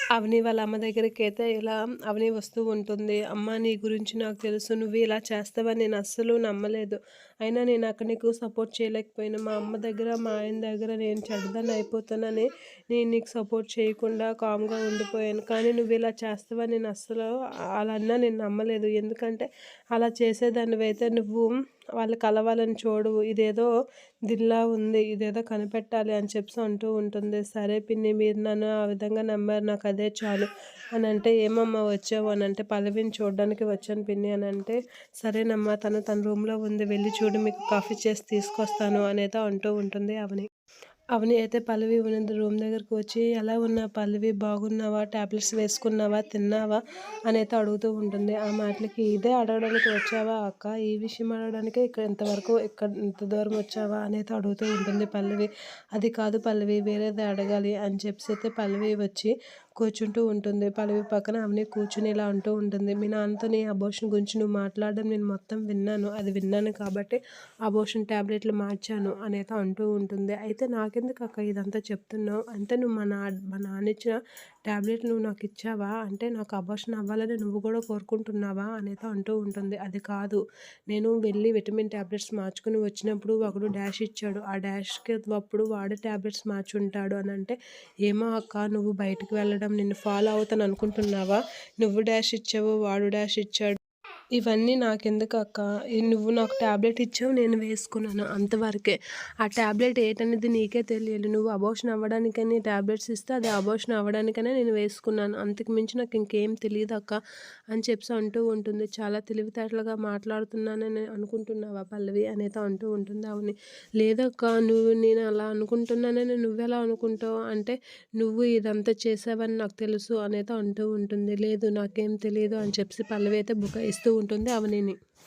అవని వాళ్ళ అమ్మ దగ్గరికైతే ఇలా అవని వస్తూ ఉంటుంది. "అమ్మ నీ గురించి నాకు తెలుసు. నువ్వు ఇలా చేస్తావని నేను అస్సలు నమ్మలేదు. అయినా నేను అక్కడ నీకు సపోర్ట్ చేయలేకపోయాను. మా అమ్మ దగ్గర, మా ఆయన దగ్గర నేను చెడ్డదాన్ని అయిపోతానని నేను నీకు సపోర్ట్ చేయకుండా కామ్‌గా ఉండిపోయాను. కానీ నువ్వు ఇలా చేస్తావని నేను అస్సలు అలా అన్నా నేను నమ్మలేదు. ఎందుకంటే అలా చేసేదానివైతే నువ్వు వాళ్ళు కలవాలని చూడవు. ఇదేదో దీనిలా ఉంది. ఇదేదో కనిపెట్టాలి" అని చెప్పేసి అంటూ ఉంటుంది. "సరే పిన్ని మీరు నన్ను ఆ విధంగా నమ్మారు. నాకదే చాలు" అనంటే, "ఏమమ్మా వచ్చావు" అనంటే, "పల్లవిని చూడడానికి వచ్చాను పిన్ని" అనంటే, "సరేనమ్మా తన రూమ్‌లో ఉంది. వెళ్లి చూడు మీకు కాఫీ చేసి తీసుకొస్తాను" అనేదో అంటూ ఉంటుంది అవని. అవని అయితే పల్లవి ఉన్న రూమ్ దగ్గరికి వచ్చి, "ఎలా ఉన్నావు పల్లవి? బాగున్నావా? టాబ్లెట్స్ వేసుకున్నావా? తిన్నావా?" అనైతే అడుగుతూ ఉంటుంది. ఆ మాటలకి, "ఇదే అడగడానికి వచ్చావా అక్క? ఈ విషయం అడగడానికే ఇంత దూరం వచ్చావా?" అనైతే అడుగుతూ ఉంటుంది పల్లవి. "అది కాదు పల్లవి వేరేది అడగాలి" అని చెప్పేసి అయితే పల్లవి వచ్చి కూర్చుంటూ ఉంటుంది. పల్లవి పక్కన అవని కూర్చొని ఇలా అంటూ ఉంటుంది. "మీ నాన్నతో నీ అబార్షన్ గురించి నువ్వు మాట్లాడడం నేను మొత్తం విన్నాను. అది విన్నాను కాబట్టి అబార్షన్ టాబ్లెట్లు మార్చాను" అనైతే అంటూ ఉంటుంది. "అయితే నాకెందుకక్క ఇదంతా చెప్తున్నావు? అంటే నువ్వు మా నాన్న ఇచ్చిన టాబ్లెట్లు నువ్వు నాకిచ్చావా? అంటే నాకు అబార్షన్ అవ్వాలని నువ్వు కూడా కోరుకుంటున్నావా?" అనైతే అంటూ ఉంటుంది. "అది కాదు. నేను వెళ్ళి విటమిన్ టాబ్లెట్స్ మార్చుకొని వచ్చినప్పుడు ఒకడు డాష్ ఇచ్చాడు. ఆ డాష్‌కి అప్పుడు వాడే టాబ్లెట్స్ మార్చుంటాడు" అనంటే, "ఏమో అక్క నువ్వు బయటికి వెళ్ళడం నిన్ను ఫాలో అవుతాను అనుకుంటున్నావా? నువ్వు డాష్ ఇచ్చావు, వాడు డాష్ ఇచ్చాడు. ఇవన్నీ నాకెందుకక్క? నువ్వు నాకు టాబ్లెట్ ఇచ్చావు, నేను వేసుకున్నాను అంతవరకే. ఆ టాబ్లెట్ ఏటనేది నీకే తెలియాలి. నువ్వు అబార్షన్ అవ్వడానికని టాబ్లెట్స్ ఇస్తే అది అబార్షన్ అవ్వడానికనే నేను వేసుకున్నాను. అంతకు మించి నాకు ఇంకేం తెలీదక్క" అని చెప్పేసి అంటూ ఉంటుంది. "చాలా తెలివితేటలుగా మాట్లాడుతున్నానని అనుకుంటున్నావా పల్లవి" అనేది అంటూ ఉంటుంది అవని. "లేదక్క నేను అలా అనుకుంటున్నానని నువ్వెలా అనుకుంటావు?" అంటే, "నువ్వు ఇదంతా చేశావని నాకు తెలుసు" అనేది అంటూ ఉంటుంది. "లేదు నాకేం తెలీదు" అని చెప్పేసి పల్లవి అయితే బుకాయిస్తూ ఉంటుంది అవనిని.